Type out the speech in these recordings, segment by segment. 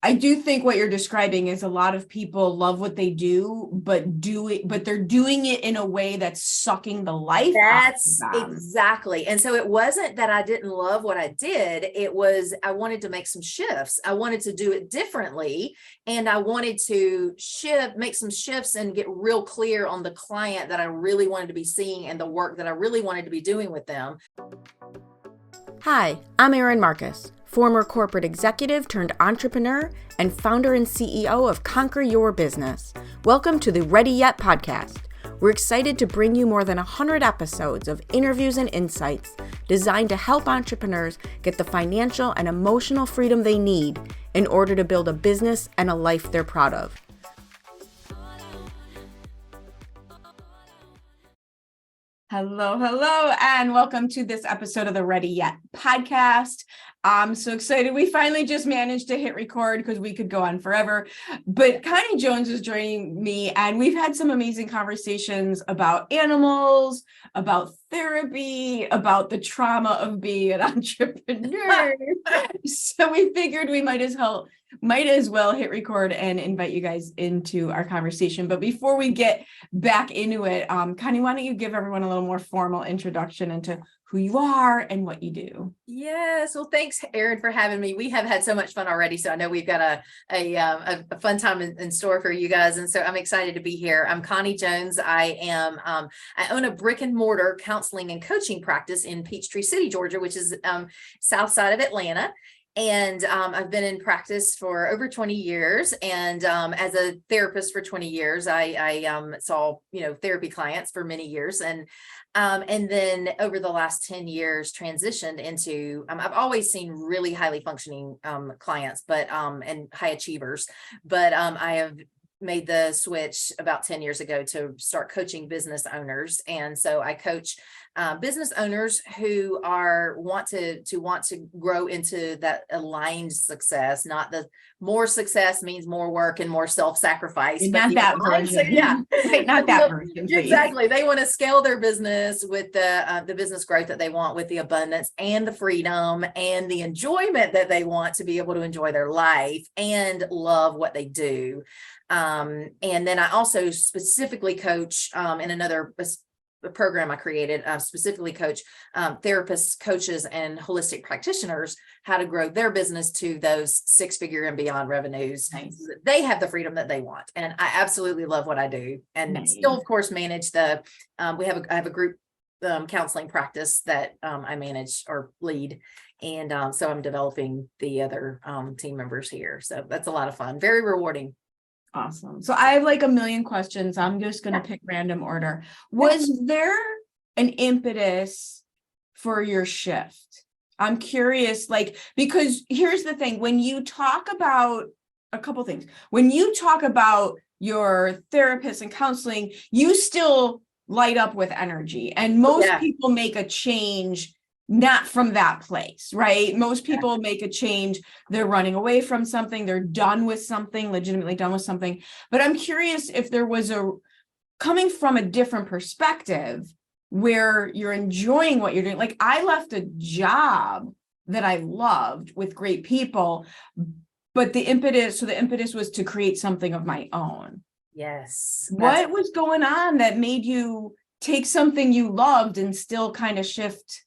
I do think what you're describing is a lot of people love what they do, but they're doing it in a way that's sucking the life out of That's them. exactly. And so it wasn't that I didn't love what I did. It was, I wanted to make some shifts. I wanted to do it differently. And I wanted to make some shifts and get real clear on the client that I really wanted to be seeing and the work that I really wanted to be doing with them. Hi, I'm Erin Marcus, former corporate executive turned entrepreneur and founder and CEO of Conquer Your Business. Welcome to the Ready Yet podcast. We're excited to bring you more than 100 episodes of interviews and insights designed to help entrepreneurs get the financial and emotional freedom they need in order to build a business and a life they're proud of. Hello, and welcome to this episode of the Ready Yet podcast. I'm so excited. We finally just managed to hit record because we could go on forever. But Connie Jones is joining me, and we've had some amazing conversations about animals, about therapy, about the trauma of being an entrepreneur. So we figured we might as well hit record and invite you guys into our conversation. But before we get back into it, Connie, why don't you give everyone a little more formal introduction into who you are and what you do? Yes. Well, thanks, Erin, for having me. We have had so much fun already. So I know we've got a fun time in store for you guys. And so I'm excited to be here. I'm Connie Jones. I own a brick and mortar counseling and coaching practice in Peachtree City, Georgia, which is south side of Atlanta. And I've been in practice for over 20 years. And as a therapist for 20 years, I saw, therapy clients for many years. And then over the last 10 years transitioned into, I've always seen really highly functioning clients, but and high achievers, but I have made the switch about 10 years ago to start coaching business owners. And so I coach business owners who want to grow into that aligned success. Not the more success means more work and more self-sacrifice. Not that version. Yeah, right. Not that version. Please. Exactly. They want to scale their business with the business growth that they want, with the abundance and the freedom and the enjoyment that they want to be able to enjoy their life and love what they do. And then I also specifically coach in another program I created, specifically coach therapists, coaches, and holistic practitioners how to grow their business to those 6-figure and beyond revenues. Nice. They have the freedom that they want. And I absolutely love what I do. And Nice. Still, of course, manage I have a group counseling practice that I manage or lead. And so I'm developing the other team members here. So that's a lot of fun. Very rewarding. Awesome. So I have like a million questions. I'm just going to pick random order. Was there an impetus for your shift? I'm curious, because here's the thing. When you talk about a couple things, when you talk about your therapist and counseling, you still light up with energy. And most people make a change not from that place, right? Most people make a change. They're running away from something. They're done with something, legitimately done with something. But I'm curious if there was coming from a different perspective where you're enjoying what you're doing. Like I left a job that I loved with great people, but the impetus was to create something of my own. Yes. What was going on that made you take something you loved and still kind of shift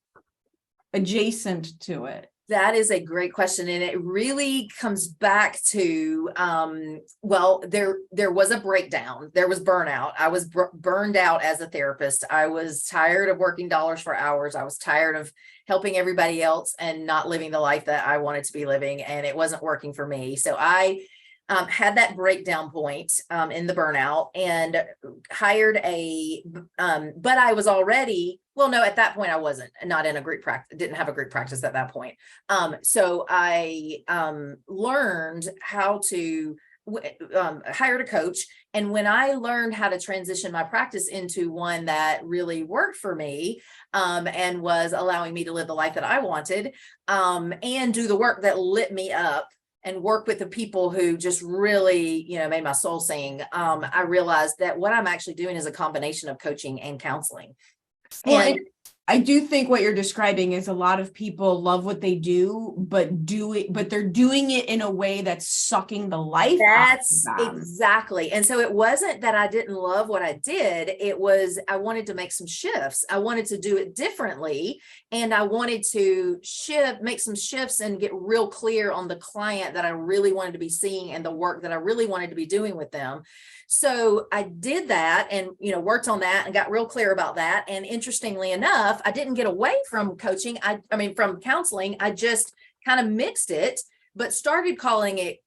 adjacent to it? That is a great question. And it really comes back to, there was a breakdown. There was burnout. I was burned out as a therapist. I was tired of working dollars for hours. I was tired of helping everybody else and not living the life that I wanted to be living. And it wasn't working for me. So I had that breakdown point in the burnout and hired but I was already, at that point I wasn't not in a group practice, didn't have a group practice at that point. So I learned how to hired a coach. And when I learned how to transition my practice into one that really worked for me and was allowing me to live the life that I wanted and do the work that lit me up, and work with the people who just really, made my soul sing, I realized that what I'm actually doing is a combination of coaching and counseling. Well, I do think what you're describing is a lot of people love what they do, but they're doing it in a way that's sucking the life That's out of them. exactly. And so it wasn't that I didn't love what I did. It was, I wanted to make some shifts. I wanted to do it differently. And I wanted to make some shifts and get real clear on the client that I really wanted to be seeing and the work that I really wanted to be doing with them. So I did that and, worked on that and got real clear about that. And interestingly enough, I didn't get away from coaching. From counseling. I just kind of mixed it, but started calling it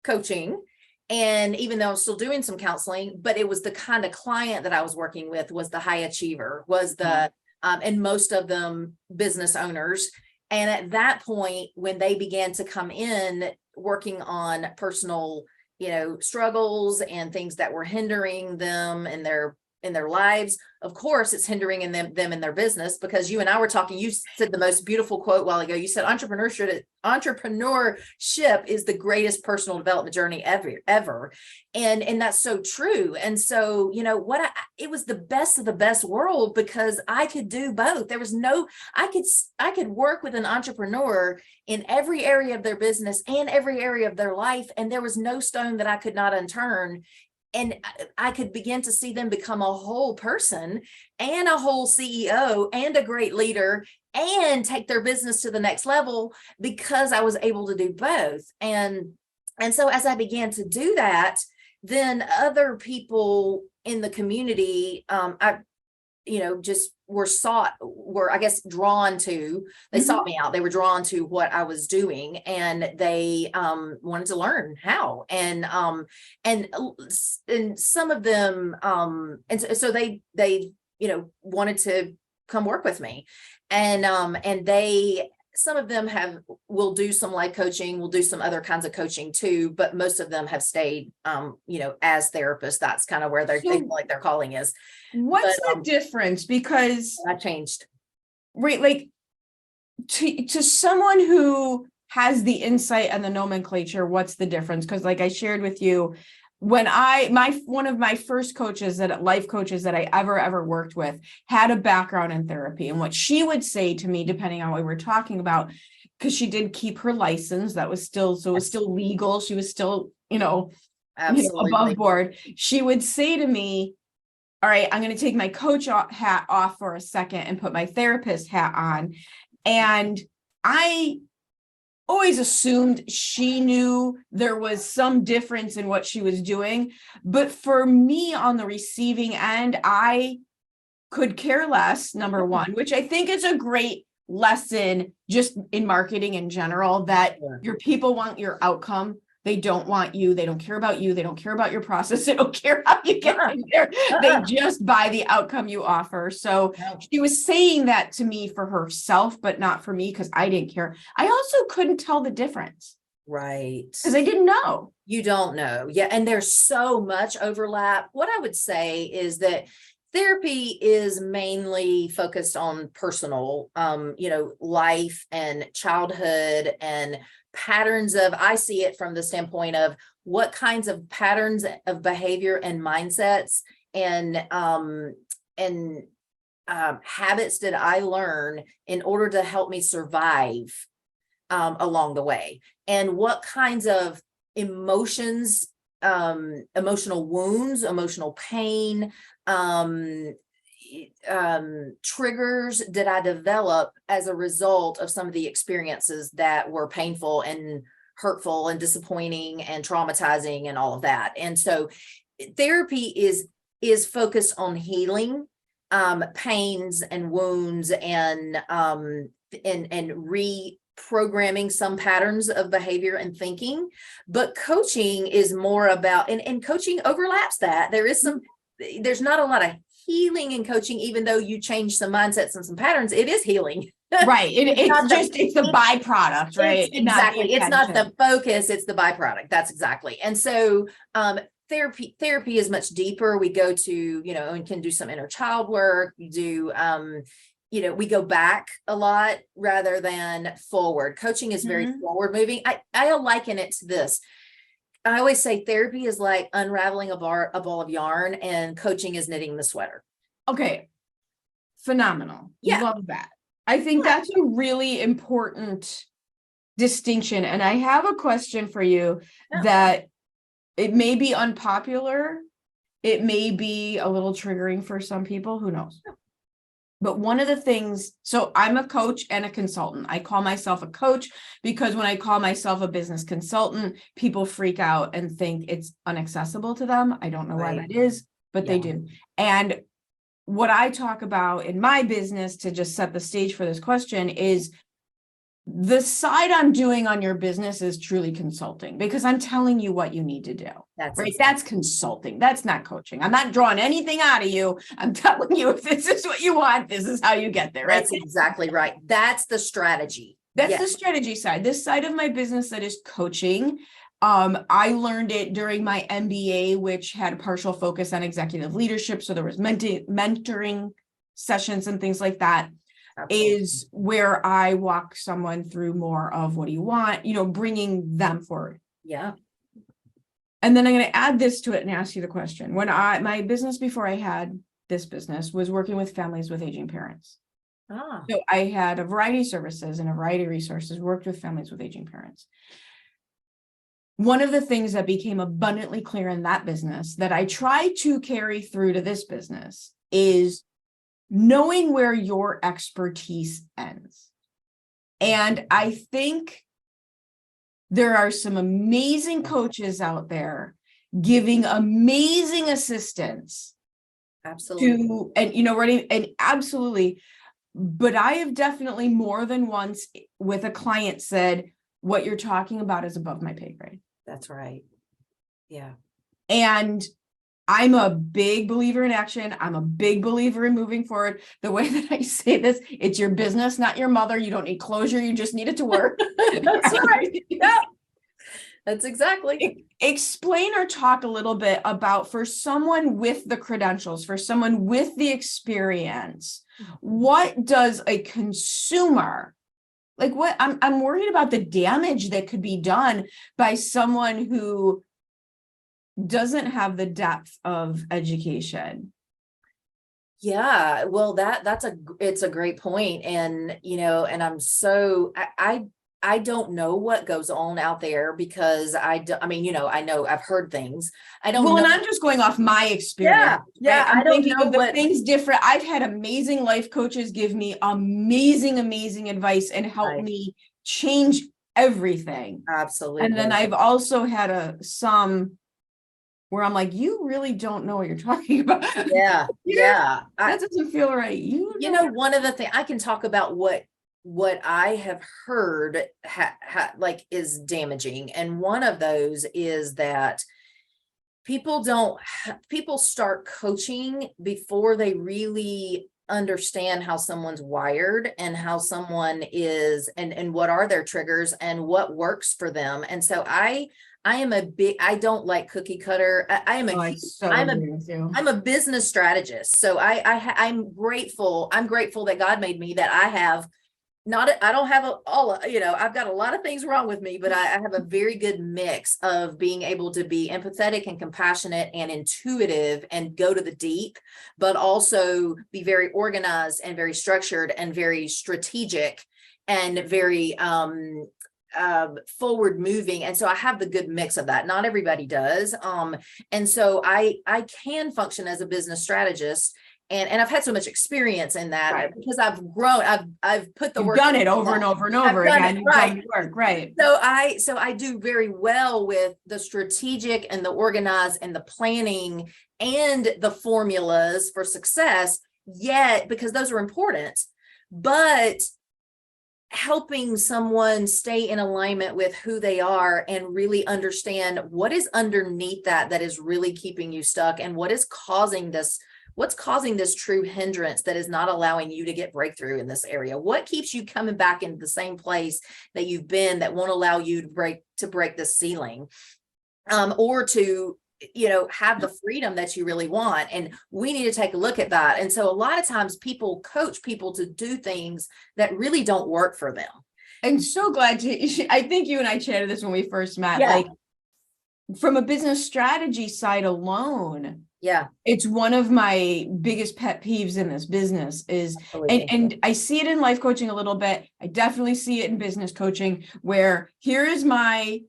coaching. And even though I'm still doing some counseling, but it was the kind of client that I was working with was the high achiever, was the, and most of them business owners. And at that point, when they began to come in working on personal, struggles and things that were hindering them in their lives, of course, it's hindering in them in their business, because you and I were talking, you said the most beautiful quote a while ago. You said entrepreneurship is the greatest personal development journey ever. And that's so true. And so, it was the best of the best world, because I could do both. There was I could work with an entrepreneur in every area of their business and every area of their life. And there was no stone that I could not unturn. And I could begin to see them become a whole person and a whole CEO and a great leader and take their business to the next level, because I was able to do both. And so as I began to do that, then other people in the community, just were I guess drawn to, they sought me out. They were drawn to what I was doing, and they wanted to learn how, and some of them, and so they wanted to come work with me, and some of them will do some life coaching, will do some other kinds of coaching too, but most of them have stayed, as therapists. That's kind of where they feel like their calling is. What's the difference? Because I changed. Right, like to someone who has the insight and the nomenclature, what's the difference? Because like I shared with you, when one of my first life coaches that I ever worked with had a background in therapy. And what she would say to me, depending on what we were talking about, because she did keep her license, it was still legal. She was still, Absolutely. above board. She would say to me, all right, I'm going to take my coach hat off for a second and put my therapist hat on. And I always assumed she knew there was some difference in what she was doing. But for me on the receiving end, I could care less, number one, which I think is a great lesson just in marketing in general, that your people want your outcome. They don't want you. They don't care about you. They don't care about your process. They don't care how you get in there. They just buy the outcome you offer. So she was saying that to me for herself, but not for me, because I didn't care. I also couldn't tell the difference. Right. Because I didn't know. You don't know. Yeah. And there's so much overlap. What I would say is that therapy is mainly focused on personal, life and childhood and patterns I see it from the standpoint of what kinds of patterns of behavior and mindsets and habits did I learn in order to help me survive along the way, and what kinds of emotions, emotional wounds, emotional pain, triggers did I develop as a result of some of the experiences that were painful and hurtful and disappointing and traumatizing and all of that. And so therapy is focused on healing pains and wounds and reprogramming some patterns of behavior and thinking. But coaching is more about, and coaching overlaps that. There's not a lot of healing in coaching, even though you change some mindsets and some patterns, it is healing. Right. It's the byproduct, right? Exactly. It's not the focus, it's the byproduct. That's exactly. And so therapy is much deeper. We go to, and can do some inner child work. You do, we go back a lot rather than forward. Coaching is very forward moving. I liken it to this. I always say therapy is like unraveling a ball of yarn, and coaching is knitting the sweater. Okay. phenomenal. Yeah. Love that. I think that's a really important distinction. And I have a question for you that it may be unpopular. It may be a little triggering for some people, who knows? But one of the things, so I'm a coach and a consultant. I call myself a coach because when I call myself a business consultant, people freak out and think it's inaccessible to them. I don't know why that is, but they do. And what I talk about in my business, to just set the stage for this question, is the side I'm doing on your business is truly consulting, because I'm telling you what you need to do. That's consulting. That's not coaching. I'm not drawing anything out of you. I'm telling you, if this is what you want, this is how you get there. Right? That's exactly right. That's the strategy. That's the strategy side. This side of my business that is coaching. I learned it during my MBA, which had a partial focus on executive leadership. So there was mentoring sessions and things like that. Absolutely. Is where I walk someone through more of what do you want, bringing them forward. Yeah. And then I'm going to add this to it and ask you the question. When my business before I had this business was working with families with aging parents. So I had a variety of services and a variety of resources, worked with families with aging parents. One of the things that became abundantly clear in that business that I try to carry through to this business is knowing where your expertise ends. And I think there are some amazing coaches out there giving amazing assistance. Absolutely. And absolutely. But I have definitely more than once with a client said, what you're talking about is above my pay grade. That's right. Yeah. And I'm a big believer in action. I'm a big believer in moving forward. The way that I say this, it's your business, not your mother. You don't need closure. You just need it to work. That's right. Yeah. That's exactly. Explain or talk a little bit about, for someone with the credentials, for someone with the experience, what does a consumer, like what I'm worried about the damage that could be done by someone who doesn't have the depth of education. Yeah, well, it's a great point. And, and I don't know what goes on out there because I know I've heard things. I don't know. And I'm just going off my experience. Yeah. Right? I'm thinking of the things different. I've had amazing life coaches give me amazing advice and help me change everything. Absolutely. And then I've also had some where I'm like, you really don't know what you're talking about. Yeah. Yeah. That doesn't feel right. One of the things I can talk about what I have heard is damaging. And one of those is that people start coaching before they really understand how someone's wired and how someone is and what are their triggers and what works for them. And so I don't like cookie cutter. I'm a business strategist. So I'm grateful that God made me, that I don't have I've got a lot of things wrong with me, but I have a very good mix of being able to be empathetic and compassionate and intuitive and go to the deep, but also be very organized and very structured and very strategic and very, forward moving. And so I have the good mix of that. Not everybody does. And so I can function as a business strategist. And I've had so much experience in that because I've grown, I've put the work. You've done it over and over and over again. You've done the work, right? So I do very well with the strategic and the organized and the planning and the formulas for success, yet because those are important, but helping someone stay in alignment with who they are and really understand what is underneath that is really keeping you stuck and what's causing this true hindrance that is not allowing you to get breakthrough in this area. What keeps you coming back into the same place that you've been that won't allow you to break the ceiling, or to have the freedom that you really want. And we need to take a look at that. And so a lot of times people coach people to do things that really don't work for them. I'm so glad I think you and I chatted this when we first met. Yeah. Like from a business strategy side alone, Yeah. It's one of my biggest pet peeves in this business is, Absolutely. and I see it in life coaching a little bit. I definitely see it in business coaching, where here is my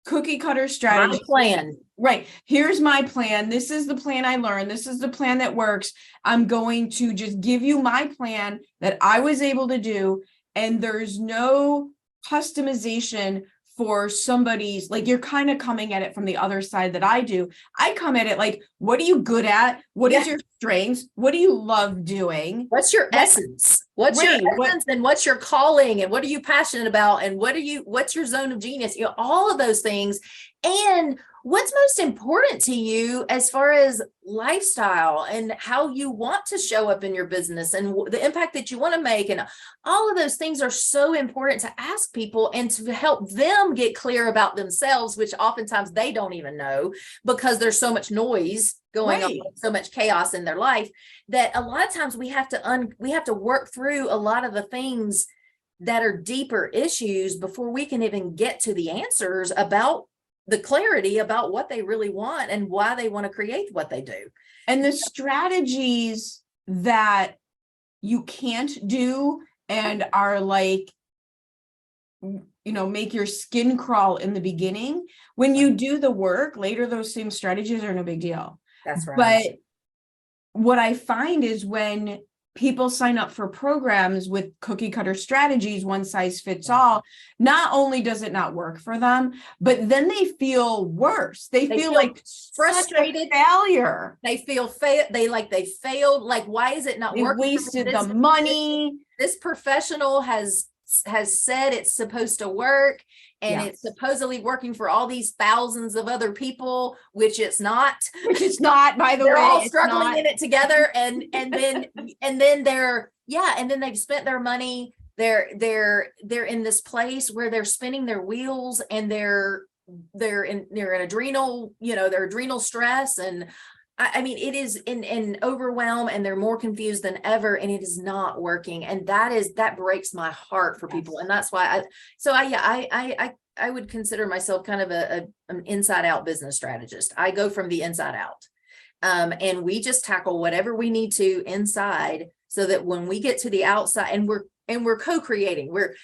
cookie cutter strategy. My plan. Right. Here's my plan. This is the plan I learned. This is the plan that works. I'm going to just give you my plan that I was able to do. And there's no customization for somebody's, like, you're kind of coming at it from the other side that I do. I come at it like, what are you good at? What is your strengths? What do you love doing? What's your essence? What's your essence and what's your calling and what are you passionate about? And what's your zone of genius? All of those things. And what's most important to you as far as lifestyle and how you want to show up in your business and the impact that you want to make. And all of those things are so important to ask people and to help them get clear about themselves, which oftentimes they don't even know because there's so much noise going on, so much chaos in their life, that a lot of times we have to work through a lot of the things that are deeper issues before we can even get to the answers about the clarity about what they really want and why they want to create what they do. And the strategies that you can't do and are like, make your skin crawl in the beginning. When you do the work later, those same strategies are no big deal. That's right. But what I find is when people sign up for programs with cookie cutter strategies, one size fits all, not only does it not work for them, but then they feel worse. They feel like frustrated, failure. They feel they failed. Like, why is it not working? They wasted the money. This professional has said it's supposed to work. And it's supposedly working for all these thousands of other people, which it's not. Which it's not, by the way. They're all struggling in it together, and then they've spent their money. They're in this place where they're spinning their wheels, and they're in adrenal, their adrenal stress, and I mean it is in overwhelm, and they're more confused than ever, and it is not working, and that breaks my heart for people, and that's why I would consider myself kind of an inside out business strategist. I go from the inside out, and we just tackle whatever we need to inside, so that when we get to the outside, and we're co-creating, we're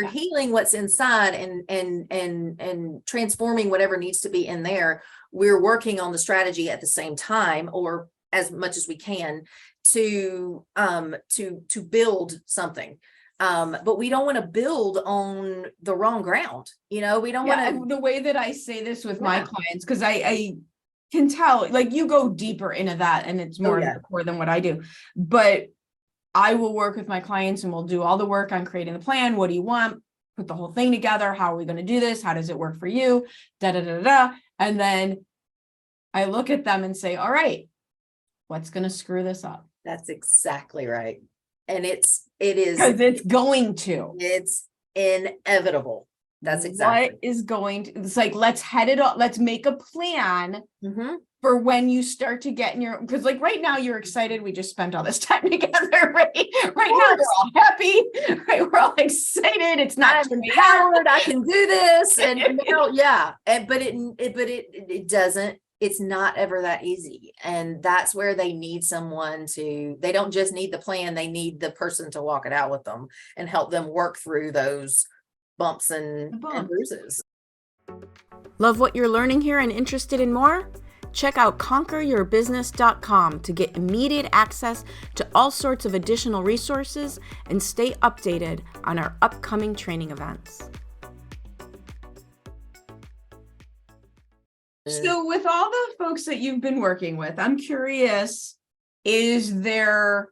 healing what's inside and transforming whatever needs to be in there. We're working on the strategy at the same time, or as much as we can, to build something. But we don't want to build on the wrong ground. We don't want to. The way that I say this with my clients, because I can tell, like, you go deeper into that, and it's more core than what I do. But I will work with my clients, and we'll do all the work on creating the plan. What do you want? Put the whole thing together. How are we going to do this? How does it work for you? And then I look at them and say, all right, what's going to screw this up? That's exactly right. And it is because it's going to. It's inevitable. That's exactly what is going to. It's like, let's head it up. Let's make a plan for when you start to get in your, because like right now you're excited. We just spent all this time together, right? Right now we're all happy, right? We're all excited. It's not empowered. I can do this, and but it doesn't. It's not ever that easy. And that's where they need someone they don't just need the plan, they need the person to walk it out with them and help them work through those bumps and bruises. Love what you're learning here and interested in more? Check out conqueryourbusiness.com to get immediate access to all sorts of additional resources and stay updated on our upcoming training events. So with all the folks that you've been working with, I'm curious, what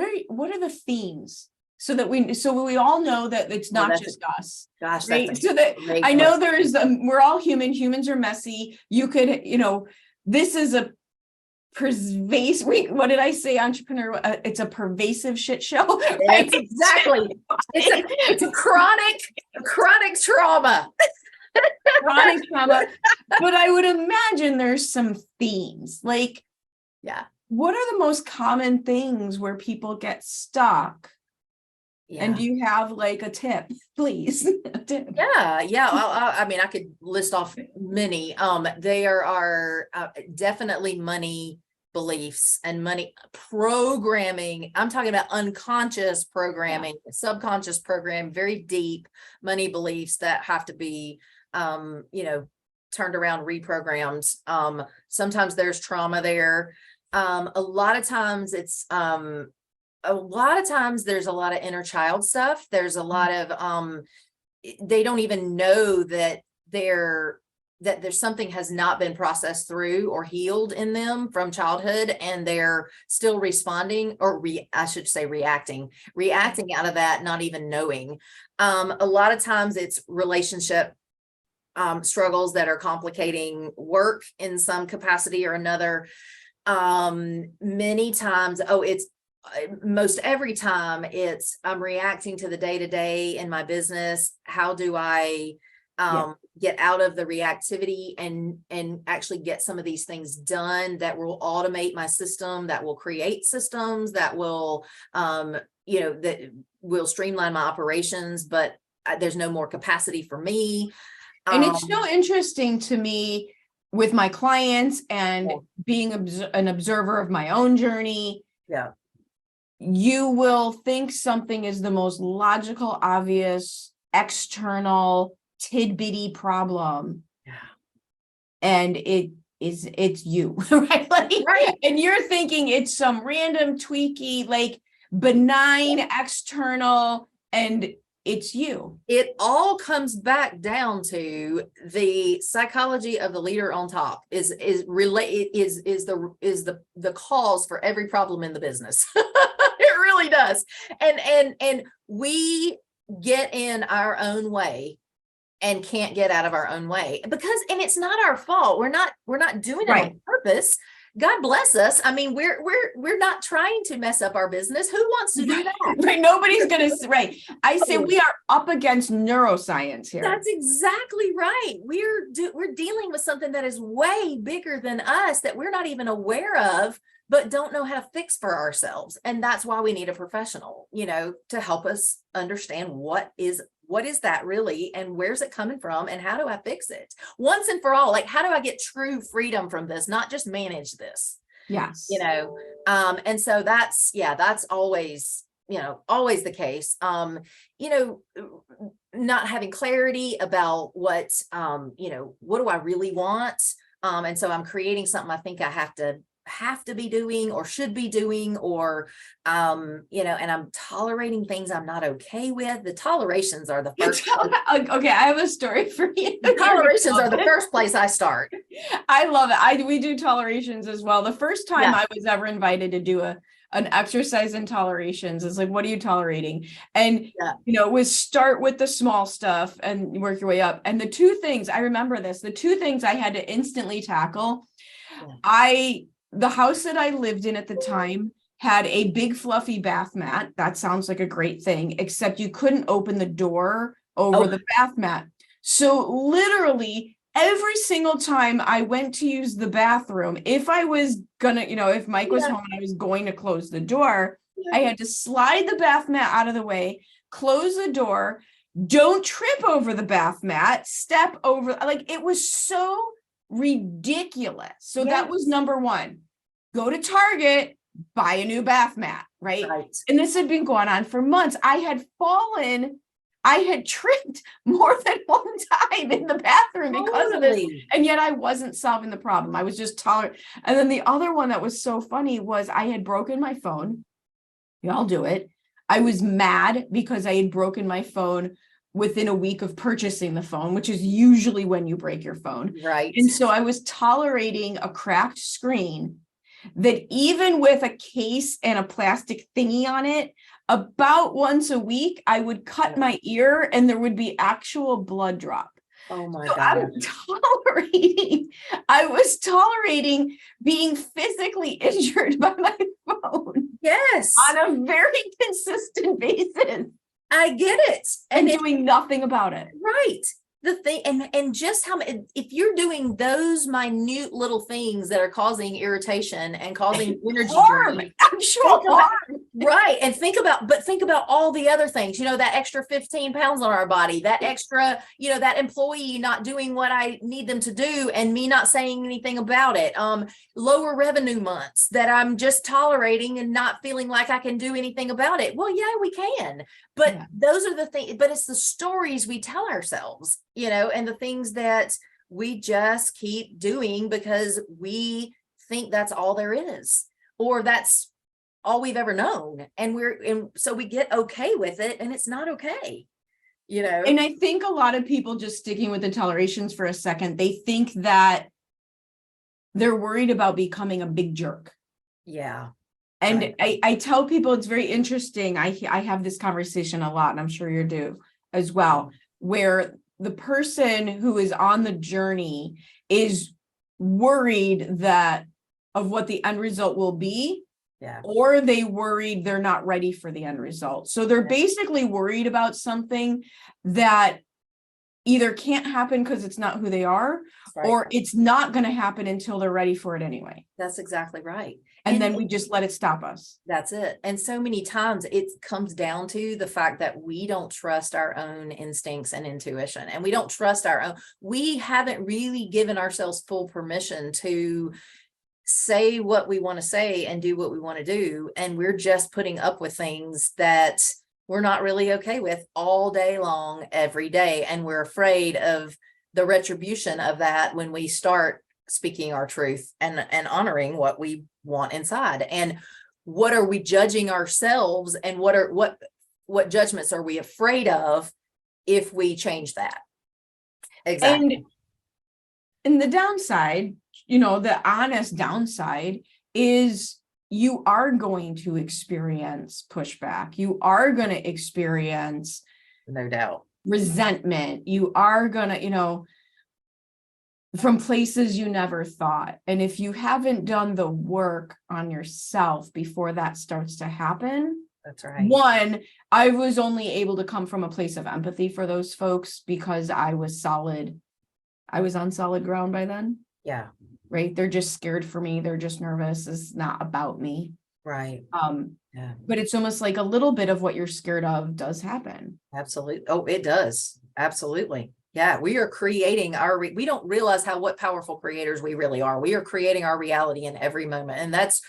are the themes, so we all know that it's not just us. Gosh, right? So that I know we're all human. Humans are messy. You could, this is a pervasive, what did I say, entrepreneur? It's a pervasive shit show. Right? Exactly. It's a chronic trauma. Chronic trauma. But I would imagine there's some themes. Like, what are the most common things where people get stuck And do you have like a tip, please? A tip. Yeah. I mean, I could list off many. There are definitely money beliefs and money programming. I'm talking about unconscious programming, subconscious program, very deep money beliefs that have to be, turned around, reprogrammed. Sometimes there's trauma there. A lot of times there's a lot of inner child stuff. There's a lot of, they don't even know that there's something has not been processed through or healed in them from childhood, and they're still responding, or I should say reacting out of that, not even knowing. A lot of times it's relationship struggles that are complicating work in some capacity or another. Many times, most every time I'm reacting to the day-to-day in my business. How do I get out of the reactivity and actually get some of these things done that will automate my system, that will create systems that will, that will streamline my operations, but there's no more capacity for me. And it's so interesting to me with my clients and being an observer of my own journey. Yeah. You will think something is the most logical, obvious, external, tidbitty problem. Yeah. And it's you, right? Right. And you're thinking it's some random tweaky, like benign external, and it's you. It all comes back down to the psychology of the leader on top is the cause for every problem in the business. It really does. And we get in our own way and can't get out of our own way and it's not our fault. We're not doing it on purpose. God bless us. I mean, we're not trying to mess up our business. Who wants to do that? Right. Nobody's going to, right. I say we are up against neuroscience here. That's exactly right. We're dealing with something that is way bigger than us that we're not even aware of, but don't know how to fix for ourselves. And that's why we need a professional, to help us understand what is that really, and where's it coming from, and how do I fix it once and for all? Like, how do I get true freedom from this, not just manage this? Yes. And so that's always, always the case. Not having clarity about what do I really want? And so I'm creating something I think I have to be doing or should be doing, or and I'm tolerating things I'm not okay with. The tolerations are the first. Okay, I have a story for you. The tolerations are the first place I start. I love it. We do tolerations as well. The first time I was ever invited to do an exercise in tolerations is like, what are you tolerating? And it was start with the small stuff and work your way up. And the two things I had to instantly tackle. The house that I lived in at the time had a big fluffy bath mat. That sounds like a great thing, except you couldn't open the door over the bath mat. So literally every single time I went to use the bathroom, if I was gonna, if Mike was home and I was going to close the door, I had to slide the bath mat out of the way, close the door, don't trip over the bath mat, step over, like it was so ridiculous. So that was number one. Go to Target, buy a new bath mat, right? And this had been going on for months. I had tripped more than one time in the bathroom because of this. And yet I wasn't solving the problem. I was just tolerating. And then the other one that was so funny was I had broken my phone. Y'all do it. I was mad because I had broken my phone within a week of purchasing the phone, which is usually when you break your phone. Right. And so I was tolerating a cracked screen that even with a case and a plastic thingy on it, about once a week, I would cut my ear and there would be actual blood drop. Oh my God. I was tolerating being physically injured by my phone. Yes. On a very consistent basis. I get it. And doing nothing about it. Right. The thing, and just how if you're doing those minute little things that are causing irritation and causing energy drain, actual harm. Right. And think about all the other things, that extra 15 pounds on our body, that extra, that employee not doing what I need them to do and me not saying anything about it. Lower revenue months that I'm just tolerating and not feeling like I can do anything about it. Well, yeah, we can, but those are the things, but it's the stories we tell ourselves, and the things that we just keep doing because we think that's all there is, or that's all we've ever known. And so we get okay with it, and it's not okay, And I think a lot of people, just sticking with the tolerations for a second, they think that they're worried about becoming a big jerk. Yeah. And right. I tell people it's very interesting. I have this conversation a lot, and I'm sure you do as well, where the person who is on the journey is worried of what the end result will be. Yeah. Or they worried they're not ready for the end result. So they're basically worried about something that either can't happen because it's not who they are, right, or it's not going to happen until they're ready for it anyway. That's exactly right. And then we just let it stop us. That's it. And so many times it comes down to the fact that we don't trust our own instincts and intuition, and we don't trust our own. We haven't really given ourselves full permission to say what we want to say and do what we want to do. And we're just putting up with things that we're not really okay with all day long, every day. And we're afraid of the retribution of that when we start speaking our truth and honoring what we want inside. And what are we judging ourselves, and what judgments are we afraid of if we change that? Exactly. And the downside, the honest downside is you are going to experience pushback. You are going to experience, no doubt, resentment. You are going to, from places you never thought. And if you haven't done the work on yourself before that starts to happen, that's right. One, I was only able to come from a place of empathy for those folks because I was on solid ground by then. Yeah. Right. They're just scared for me. They're just nervous. It's not about me. Right. Yeah. But it's almost like a little bit of what you're scared of does happen. Absolutely. Oh, it does. Absolutely. Yeah. We are creating we don't realize what powerful creators we really are. We are creating our reality in every moment. And that's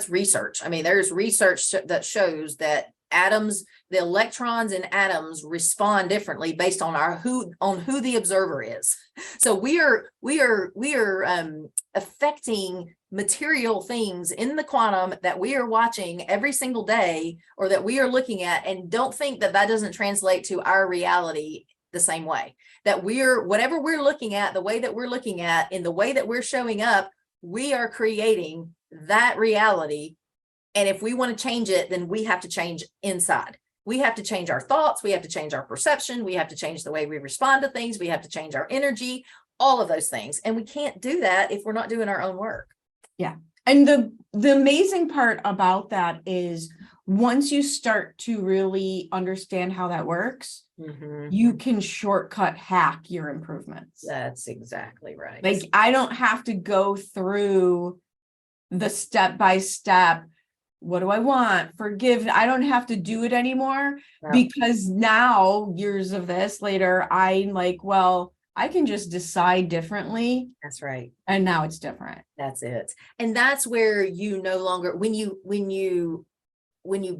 research. I mean, there's research that shows that the electrons in atoms respond differently based on who the observer is. So we are affecting material things in the quantum that we are watching every single day, or that we are looking at, and don't think that doesn't translate to our reality the same way. That whatever we're looking at, the way that we're looking at, in the way that we're showing up, we are creating that reality. And if we want to change it, then we have to change inside. We have to change our thoughts. We have to change our perception. We have to change the way we respond to things. We have to change our energy, all of those things. And we can't do that if we're not doing our own work. Yeah. And the amazing part about that is once you start to really understand how that works, you can shortcut hack your improvements. That's exactly right. Like, I don't have to go through the step-by-step. What do I want? Forgive. I don't have to do it anymore because now, years of this later, I'm like, well, I can just decide differently. That's right. And now it's different. That's it. And that's where you no longer, when you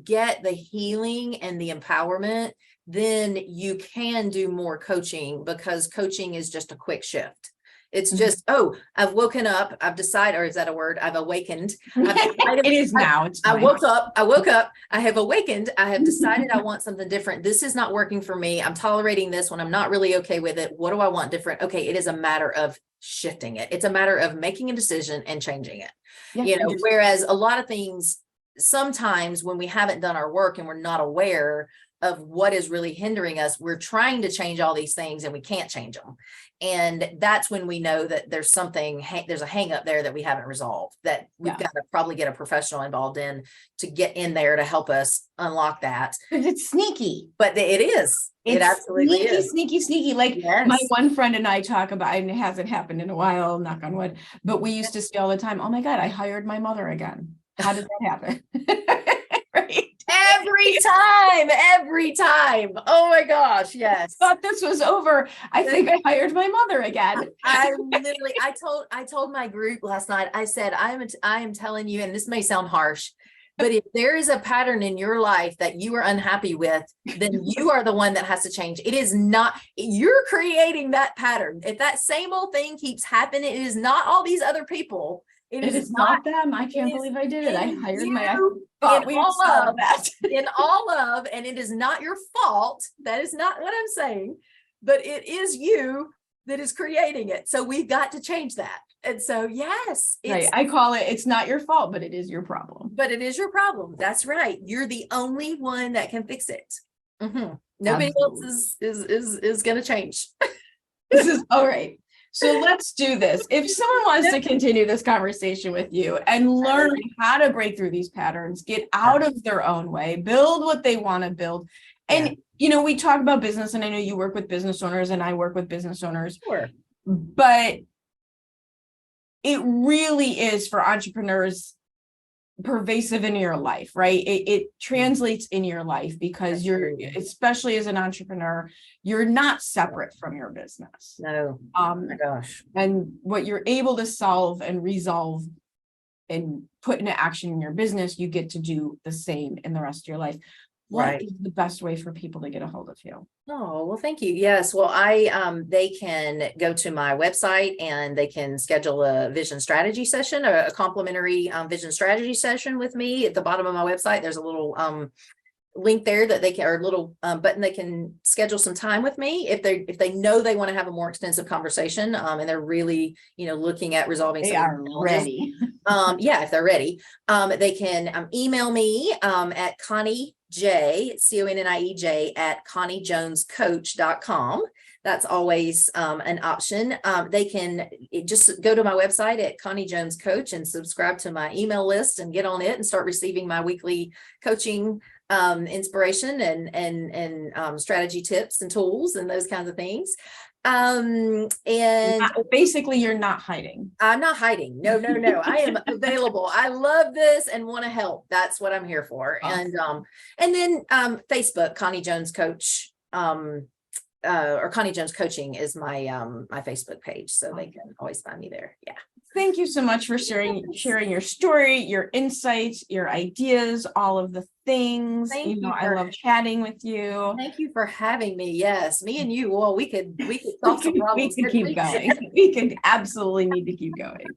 get the healing and the empowerment, then you can do more coaching, because coaching is just a quick shift. It's just, I've woken up, I've decided, or is that a word? I've awakened. It is now. I woke up, I have awakened. I have decided I want something different. This is not working for me. I'm tolerating this when I'm not really okay with it. What do I want different? Okay. It is a matter of shifting it. It's a matter of making a decision and changing it. Yeah, whereas a lot of things, sometimes when we haven't done our work and we're not aware of what is really hindering us, we're trying to change all these things and we can't change them. And that's when we know that there's a hang up there that we haven't resolved, that we've got to probably get a professional involved in to get in there to help us unlock that. Because it's sneaky. But it is. It absolutely is. Sneaky. Like my one friend and I talk about, and it hasn't happened in a while, knock on wood, but we used to say all the time, oh my God, I hired my mother again. How did that happen? Right. Every time. Oh my gosh. Yes. Thought this was over. I think I hired my mother again. I told my group last night, I said, I am telling you, and this may sound harsh, but if there is a pattern in your life that you are unhappy with, then you are the one that has to change. It is not, you're creating that pattern. If that same old thing keeps happening, it is not all these other people. It is not them. I can't believe I did it. I hired I thought we all solved that. in all of, and it is not your fault. That is not what I'm saying, but it is you that is creating it. So we've got to change that. And so, yes, Right. I call it, it's not your fault, but it is your problem. but it is your problem. That's right. You're the only one that can fix it. Nobody else is going to change. This is all right. So let's do this. If someone wants to continue this conversation with you and learn how to break through these patterns, get out of their own way, build what they want to build. And, you know, we talk about business, and I know you work with business owners and I work with business owners, but it really is for entrepreneurs pervasive in your life, right? It translates in your life because you're, especially as an entrepreneur, you're not separate from your business. No. Oh my gosh. And what you're able to solve and resolve and put into action in your business, you get to do the same in the rest of your life. What is the best way for people to get a hold of you? Oh, well, thank you. Yes. Well, they can go to my website and they can schedule a vision strategy session, a complimentary vision strategy session with me. At the bottom of my website, there's a little link there that they can, or a little button they can schedule some time with me if they know they want to have a more extensive conversation and they're really, you know, looking at resolving. They are ready. If they're ready, they can email me at Connie J, CONNIEJ at ConnieJonesCoach.com. That's always an option. They can just go to my website at Connie Jones Coach and subscribe to my email list and get on it and start receiving my weekly coaching inspiration and strategy tips and tools and those kinds of things. And basically you're not hiding. I'm not hiding. No. I am available. I love this and want to help. That's what I'm here for. Awesome. And then Facebook, Connie Jones Coach, or Connie Jones Coaching is my my Facebook page. So they can always find me there. Yeah. Thank you so much for sharing your story, your insights, your ideas, all of the things. I love chatting with you. Thank you for having me. Yes, me and you. Well, we could solve some problems. We could keep going. We could absolutely need to keep going.